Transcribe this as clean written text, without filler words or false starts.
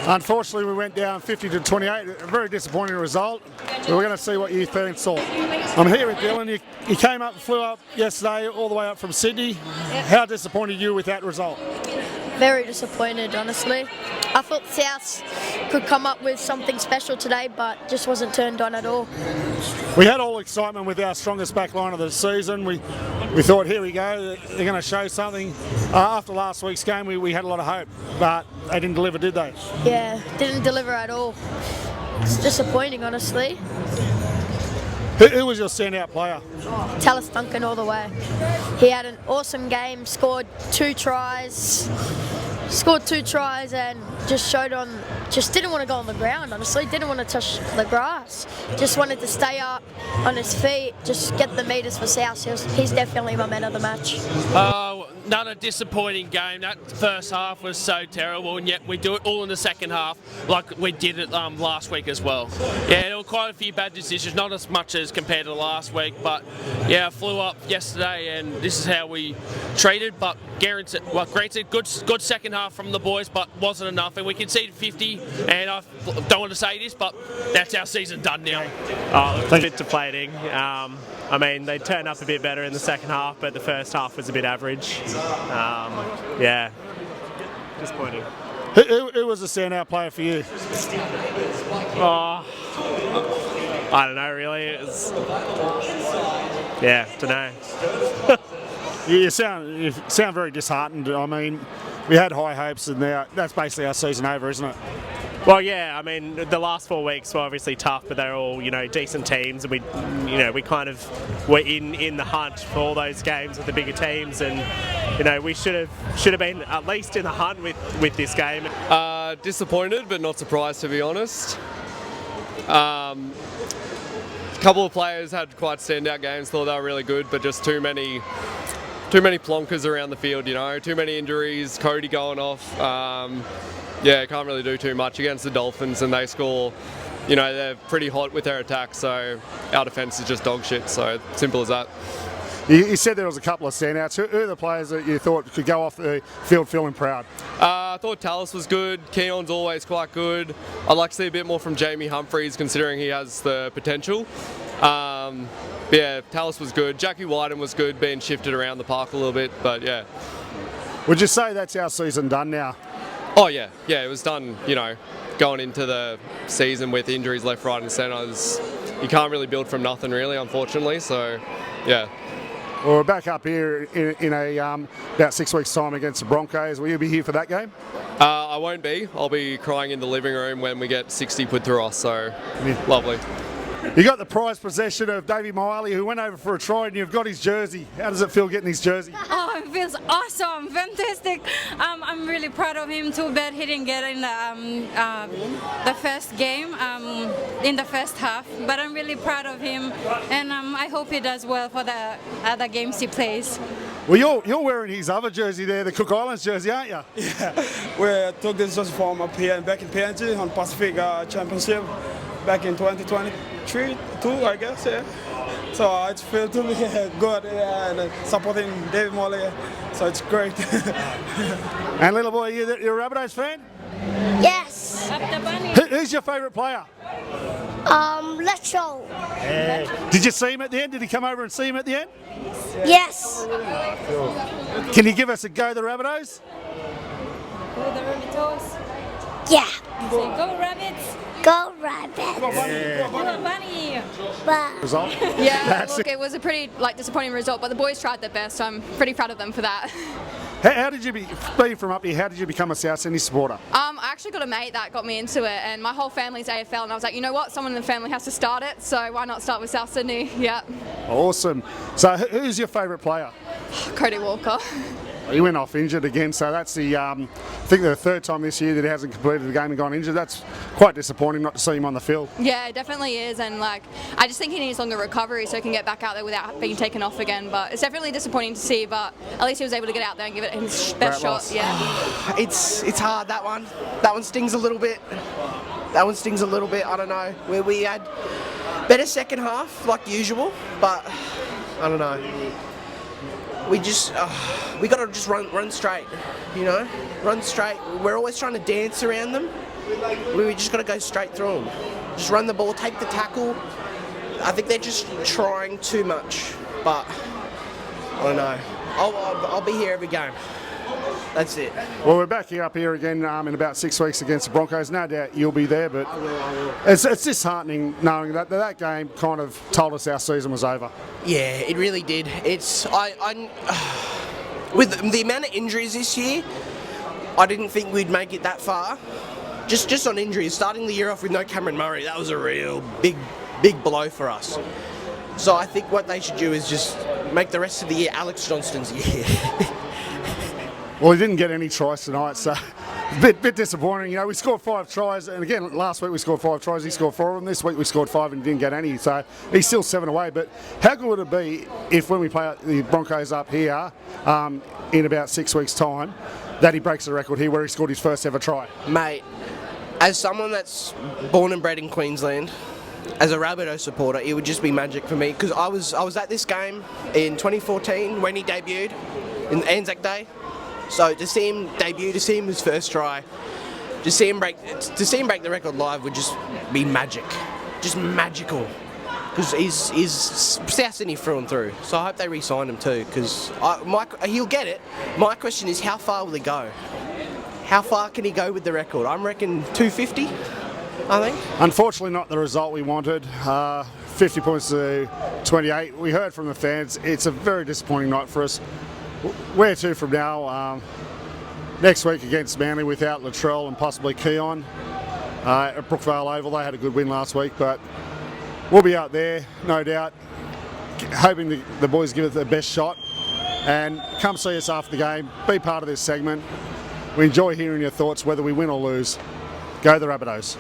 Unfortunately, we went down 50-28. A very disappointing result. We're going to see what you fans thought. I'm here with Dylan. You came up and flew up yesterday, all the way up from Sydney. How disappointed you with that result? Very disappointed, honestly. I thought South could come up with something special today, but just wasn't turned on at all. We had all excitement with our strongest back line of the season. We thought, here we go, they're going to show something. After last week's game, we had a lot of hope, but they didn't deliver, did they? Yeah, didn't deliver at all. It's disappointing, honestly. Who was your standout player? Tallis Duncan all the way. He had an awesome game, scored two tries and just didn't want to go on the ground, honestly, didn't want to touch the grass. Just wanted to stay up on his feet, just get the meters for South. He's definitely my man of the match. Another disappointing game. That first half was so terrible, and yet we do it all in the second half like we did it last week as well. Yeah, there were quite a few bad decisions, not as much as compared to last week, but yeah, I flew up yesterday and this is how we treated, but granted, good second half from the boys, but wasn't enough, and we conceded 50, and I don't want to say this, but that's our season done now. Oh, it was a bit deflating. I mean, they turned up a bit better in the second half, but the first half was a bit average. Yeah, disappointing. Who was the standout player for you? Oh, I don't know, really. It was, yeah, don't know. You sound very disheartened. I mean, we had high hopes, and now that's basically our season over, isn't it? Well, yeah. I mean, the last 4 weeks were obviously tough, but they're all decent teams, and we kind of were in the hunt for all those games with the bigger teams, and we should have been at least in the hunt with this game. Disappointed, but not surprised, to be honest. A couple of players had quite standout games. Thought they were really good, but just too many plonkers around the field, too many injuries, Cody going off. Yeah, can't really do too much against the Dolphins, and they score, they're pretty hot with their attack, so our defence is just dog shit, so simple as that. You said there was a couple of standouts. Who are the players that you thought could go off the field feeling proud? I thought Tallis was good. Keon's always quite good. I'd like to see a bit more from Jamie Humphries, considering he has the potential. Yeah, Tallis was good. Jackie Wyden was good, being shifted around the park a little bit, but yeah. Would you say that's our season done now? Oh yeah, it was done, going into the season with injuries left, right and centre. You can't really build from nothing really, unfortunately, so yeah. Well, we're back up here in about 6 weeks' time against the Broncos. Will you be here for that game? I won't be. I'll be crying in the living room when we get 60 put through us, so lovely. You got the prized possession of Davey Miley, who went over for a try, and you've got his jersey. How does it feel getting his jersey? Oh, it feels awesome, fantastic. I'm really proud of him. Too bad he didn't get in the first game, in the first half. But I'm really proud of him, and I hope he does well for the other games he plays. Well, you're wearing his other jersey there, the Cook Islands jersey, aren't you? Yeah, we took this jersey from up here back in PNG on Pacific Championship back in 2023, I guess, yeah. So it feels to me good, and supporting David Molly, so it's great. And little boy, you're a Rabbitohs fan? Yes. Who's your favourite player? Let's go. Did you see him at the end? Did he come over and see him at the end? Yes. Can you give us a go, the Rabbitohs? Go the Rabbitohs. Yeah. Say go Rabbits. Go Rabbits. Go Bunny. Result? Yeah, look, it was a pretty disappointing result, but the boys tried their best. I'm pretty proud of them for that. How did you being from up here, how did you become a South Sydney supporter? I actually got a mate that got me into it, and my whole family's AFL, and I was like, you know what, someone in the family has to start it, so why not start with South Sydney? Yeah. Awesome. So who's your favourite player? Cody Walker. He went off injured again, so that's I think the third time this year that he hasn't completed the game and gone injured. That's quite disappointing not to see him on the field. Yeah, it definitely is, and I just think he needs longer recovery so he can get back out there without being taken off again. But it's definitely disappointing to see, but at least he was able to get out there and give it his best shot. Yeah. It's hard, that one. That one stings a little bit. I don't know. We had better second half like usual, but I don't know. We got to just run straight, run straight. We're always trying to dance around them, We just got to go straight through them. Just run the ball, take the tackle. I think they're just trying too much, but I don't know. I'll be here every game. That's it. Well, we're back here up here again in about 6 weeks against the Broncos. No doubt you'll be there, but I will. it's disheartening knowing that game kind of told us our season was over. Yeah, it really did. With the amount of injuries this year, I didn't think we'd make it that far. Just on injuries, starting the year off with no Cameron Murray, that was a real big blow for us. So I think what they should do is just make the rest of the year Alex Johnston's year. Well, he didn't get any tries tonight, so a bit disappointing. You know, we scored 5 tries, and again, last week we scored 5 tries, he scored 4 of them. This week we scored 5 and didn't get any, so he's still 7 away. But how good would it be if when we play the Broncos up here in about 6 weeks' time, that he breaks the record here where he scored his first ever try? Mate, as someone that's born and bred in Queensland, as a Rabbitohs supporter, it would just be magic for me, because I was at this game in 2014 when he debuted in Anzac Day. So to see him debut, to see him his first try, to see him break the record live would just be magic, just magical. Because he's South Sydney through and through. So I hope they re-sign him too, because he'll get it. My question is, how far will he go? How far can he go with the record? I reckon 250. I think. Unfortunately, not the result we wanted. 50 points to 28. We heard from the fans. It's a very disappointing night for us. Where to from now? Next week against Manly without Latrell and possibly Keon at Brookvale Oval. They had a good win last week, but we'll be out there, no doubt, hoping the boys give it their best shot. And come see us after the game. Be part of this segment. We enjoy hearing your thoughts, whether we win or lose. Go the Rabbitohs.